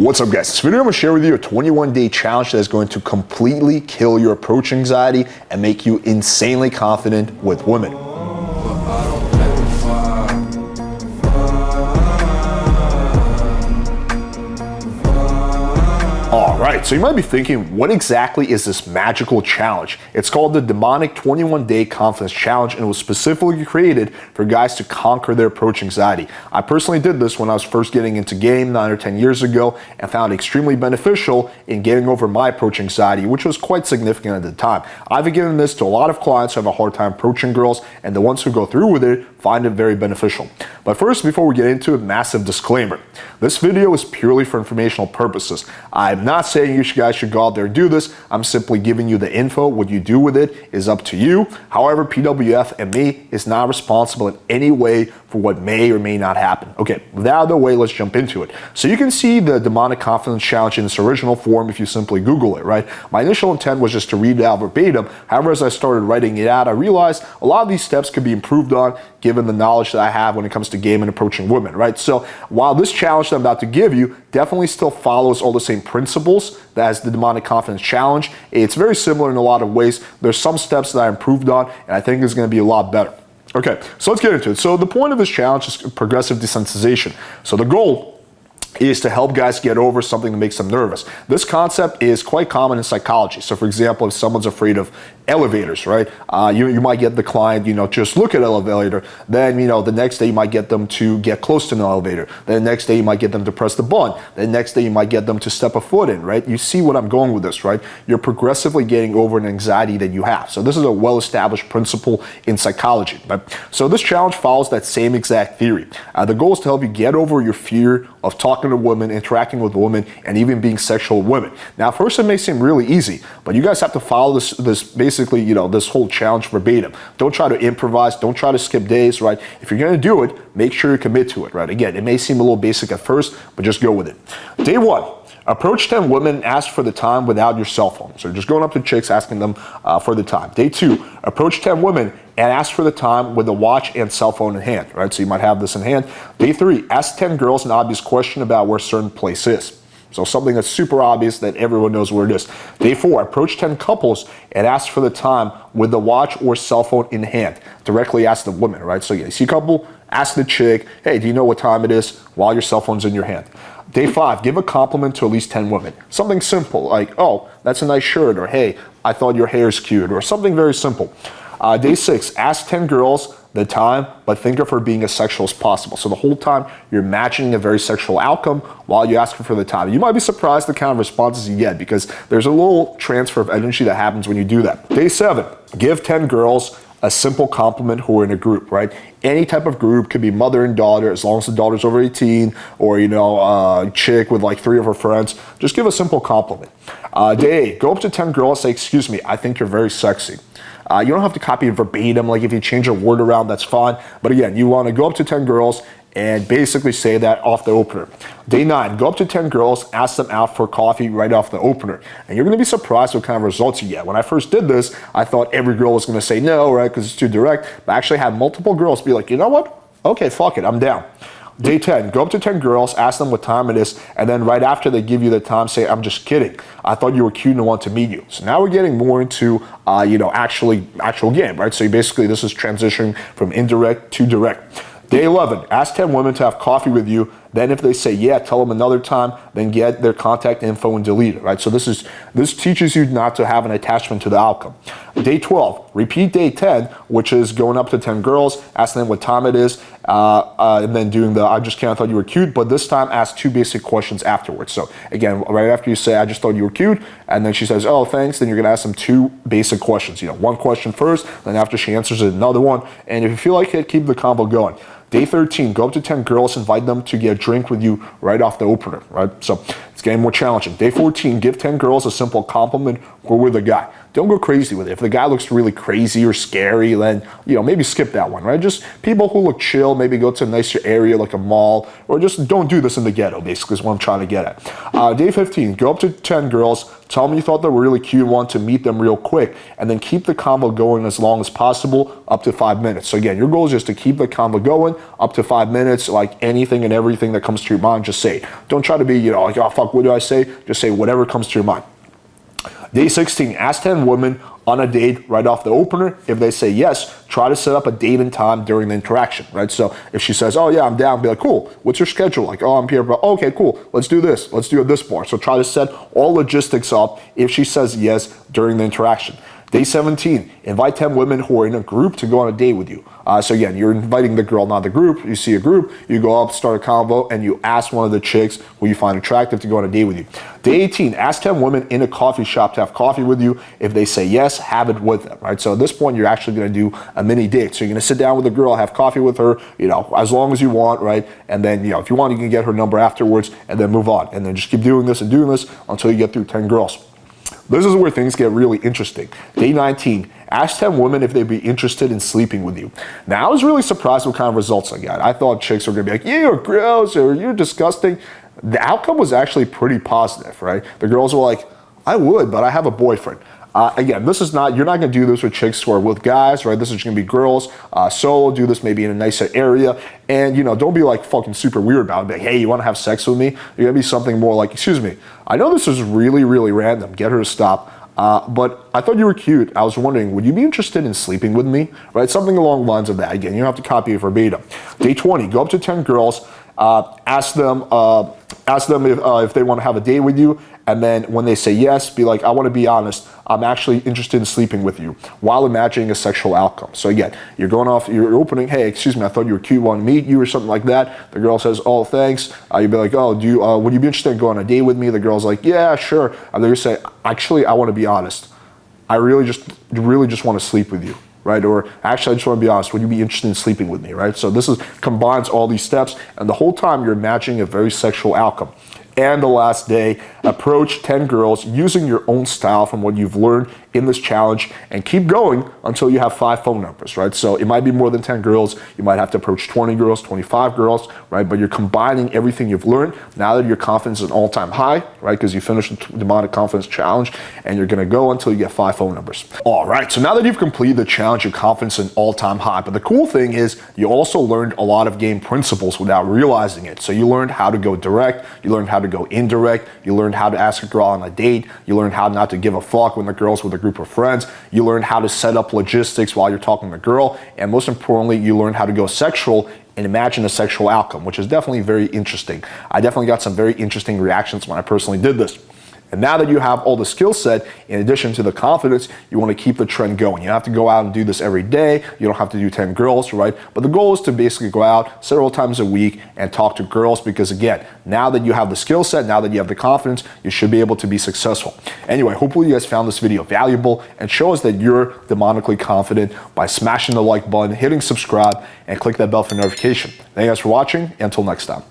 What's up, guys? This video I'm going to share with you a 21-day challenge that is going to completely kill your approach anxiety and make you insanely confident with women. Alright, so you might be thinking, what exactly is this magical challenge? It's called the Demonic 21-Day Confidence Challenge, and it was specifically created for guys to conquer their approach anxiety. I personally did this when I was first getting into game 9 or 10 years ago and found it extremely beneficial in getting over my approach anxiety, which was quite significant at the time. I've given this to a lot of clients who have a hard time approaching girls, and the ones who go through with it find it very beneficial. But first, before we get into it, massive disclaimer. This video is purely for informational purposes. I'm not saying you guys should go out there and do this. I'm simply giving you the info. What you do with it is up to you. However, PWF and me is not responsible in any way for what may or may not happen. Okay, with that out of the way, let's jump into it. So you can see the Demonic Confidence Challenge in its original form if you simply Google it, right? My initial intent was just to read it out verbatim. However, as I started writing it out, I realized a lot of these steps could be improved on given the knowledge that I have when it comes to game and approaching women, right? So while this challenge that I'm about to give you definitely still follows all the same principles as the Demonic Confidence Challenge, it's very similar in a lot of ways. There's some steps that I improved on, and I think it's going to be a lot better. Okay, so let's get into it. So the point of this challenge is progressive desensitization. So the goal is to help guys get over something that makes them nervous. This concept is quite common in psychology. So for example, if someone's afraid of elevators, right? You might get the client, just look at an elevator. Then, the next day you might get them to get close to an elevator. Then the next day you might get them to press the button. Then the next day you might get them to step a foot in, right? You see what I'm going with this, right? You're progressively getting over an anxiety that you have. So this is a well-established principle in psychology, right? So this challenge follows that same exact theory. The goal is to help you get over your fear of talking to women, interacting with women, and even being sexual with women. Now, first it may seem really easy, but you guys have to follow this basically, this whole challenge verbatim. Don't try to improvise. Don't try to skip days, right? If you're going to do it, make sure you commit to it, right? Again, it may seem a little basic at first, but just go with it. Day 1. Approach 10 women and ask for the time without your cell phone. So just going up to chicks, asking them for the time. Day 2, approach 10 women and ask for the time with a watch and cell phone in hand, right? So you might have this in hand. Day 3, ask 10 girls an obvious question about where a certain place is. So something that's super obvious that everyone knows where it is. Day 4, approach 10 couples and ask for the time with the watch or cell phone in hand. Directly ask the woman, right? So you see a couple, ask the chick, hey, do you know what time it is while your cell phone's in your hand? Day 5, give a compliment to at least 10 women. Something simple like, oh, that's a nice shirt, or hey, I thought your hair's cute, or something very simple. Day 6, ask 10 girls the time, but think of her being as sexual as possible. So the whole time you're imagining a very sexual outcome while you ask her for the time. You might be surprised the kind of responses you get because there's a little transfer of energy that happens when you do that. Day 7, give 10 girls a simple compliment who are in a group, right? Any type of group, could be mother and daughter, as long as the daughter's over 18, or a chick with like 3 of her friends. Just give a simple compliment. Day 8, go up to 10 girls, say, excuse me, I think you're very sexy. You don't have to copy it verbatim. Like if you change a word around, that's fine. But again, you want to go up to 10 girls and basically say that off the opener. Day 9, go up to 10 girls, ask them out for coffee right off the opener. And you're going to be surprised what kind of results you get. When I first did this, I thought every girl was going to say no, right, because it's too direct. But I actually had multiple girls be like, you know what? Okay, fuck it, I'm down. Day 10, go up to 10 girls, ask them what time it is, and then right after they give you the time, say, I'm just kidding. I thought you were cute and I want to meet you. So now we're getting more into, actual game, right? So basically this is transitioning from indirect to direct. Day 11, ask 10 women to have coffee with you. Then if they say yeah, tell them another time, then get their contact info and delete it, right? So this teaches you not to have an attachment to the outcome. Day 12, repeat day 10, which is going up to 10 girls, ask them what time it is, and then doing the I just can't, I thought you were cute, but this time ask 2 basic questions afterwards. So again, right after you say I just thought you were cute, and then she says, oh, thanks, then you're gonna ask them 2 basic questions. One question first, then after she answers it, another one, and if you feel like it, keep the combo going. Day 13, go up to 10 girls, invite them to get a drink with you right off the opener, right? So let's get getting more challenging. Day 14, give 10 girls a simple compliment or with a guy. Don't go crazy with it. If the guy looks really crazy or scary, then, maybe skip that one, right? Just people who look chill, maybe go to a nicer area like a mall, or just don't do this in the ghetto, basically, is what I'm trying to get at. Day 15, go up to 10 girls, tell them you thought they were really cute, want to meet them real quick, and then keep the convo going as long as possible, up to 5 minutes. So again, your goal is just to keep the convo going up to 5 minutes, like anything and everything that comes to your mind, just say it. Don't try to be, like, oh, fuck, what do I say? Just say whatever comes to your mind. Day 16, ask 10 women on a date right off the opener. If they say yes, try to set up a date and time during the interaction, right? So if she says, oh yeah, I'm down, be like, cool, what's your schedule? Like, oh, I'm here, bro. Okay, cool, let's do this. Let's do it this bar. So try to set all logistics up if she says yes during the interaction. Day 17, invite 10 women who are in a group to go on a date with you. So again, you're inviting the girl, not the group. You see a group, you go up, start a convo, and you ask one of the chicks who you find attractive to go on a date with you. Day 18, ask 10 women in a coffee shop to have coffee with you. If they say yes, have it with them, right? So at this point, you're actually gonna do a mini date. So you're gonna sit down with a girl, have coffee with her, as long as you want, right? And then, if you want, you can get her number afterwards and then move on. And then just keep doing this and doing this until you get through 10 girls. This is where things get really interesting. Day 19, ask 10 women if they'd be interested in sleeping with you. Now, I was really surprised what kind of results I got. I thought chicks were gonna be like, you're gross, or you're disgusting. The outcome was actually pretty positive, right? The girls were like, I would, but I have a boyfriend. Again, you're not gonna do this with chicks who are with guys, right? This is gonna be girls, solo, do this maybe in a nicer area. And, don't be like fucking super weird about it. Be like, hey, you wanna have sex with me? You're gonna be something more like, excuse me, I know this is really, really random. Get her to stop. But I thought you were cute. I was wondering, would you be interested in sleeping with me? Right? Something along the lines of that. Again, you don't have to copy it verbatim. Day 20, go up to 10 girls, ask them if they want to have a date with you. And then when they say yes, be like, I want to be honest, I'm actually interested in sleeping with you, while imagining a sexual outcome. So again, you're opening, hey, excuse me, I thought you were cute, want to meet you or something like that. The girl says, oh, thanks. You'd be like, oh, would you be interested in going on a date with me? The girl's like, yeah, sure. And they're say, actually, I want to be honest. I really just want to sleep with you. Right? Or actually, I just want to be honest, would you be interested in sleeping with me, right? So this combines all these steps, and the whole time you're imagining a very sexual outcome. And the last day, approach 10 girls using your own style from what you've learned in this challenge, and keep going until you have 5 phone numbers, right? So it might be more than 10 girls. You might have to approach 20 girls, 25 girls, right? But you're combining everything you've learned now that your confidence is an all-time high, right? Because you finished the demonic confidence challenge, and you're gonna go until you get 5 phone numbers. All right, so now that you've completed the challenge, your confidence is an all-time high. But the cool thing is you also learned a lot of game principles without realizing it. So you learned how to go direct, you learned how to go indirect, you learned how to ask a girl on a date, you learned how not to give a fuck when the girl's with a group of friends, you learned how to set up logistics while you're talking to the girl, and most importantly, you learned how to go sexual and imagine a sexual outcome, which is definitely very interesting. I definitely got some very interesting reactions when I personally did this. And now that you have all the skill set, in addition to the confidence, you want to keep the trend going. You don't have to go out and do this every day. You don't have to do 10 girls, right? But the goal is to basically go out several times a week and talk to girls, because again, now that you have the skill set, now that you have the confidence, you should be able to be successful. Anyway, hopefully you guys found this video valuable, and show us that you're demonically confident by smashing the like button, hitting subscribe, and click that bell for notification. Thank you guys for watching. Until next time.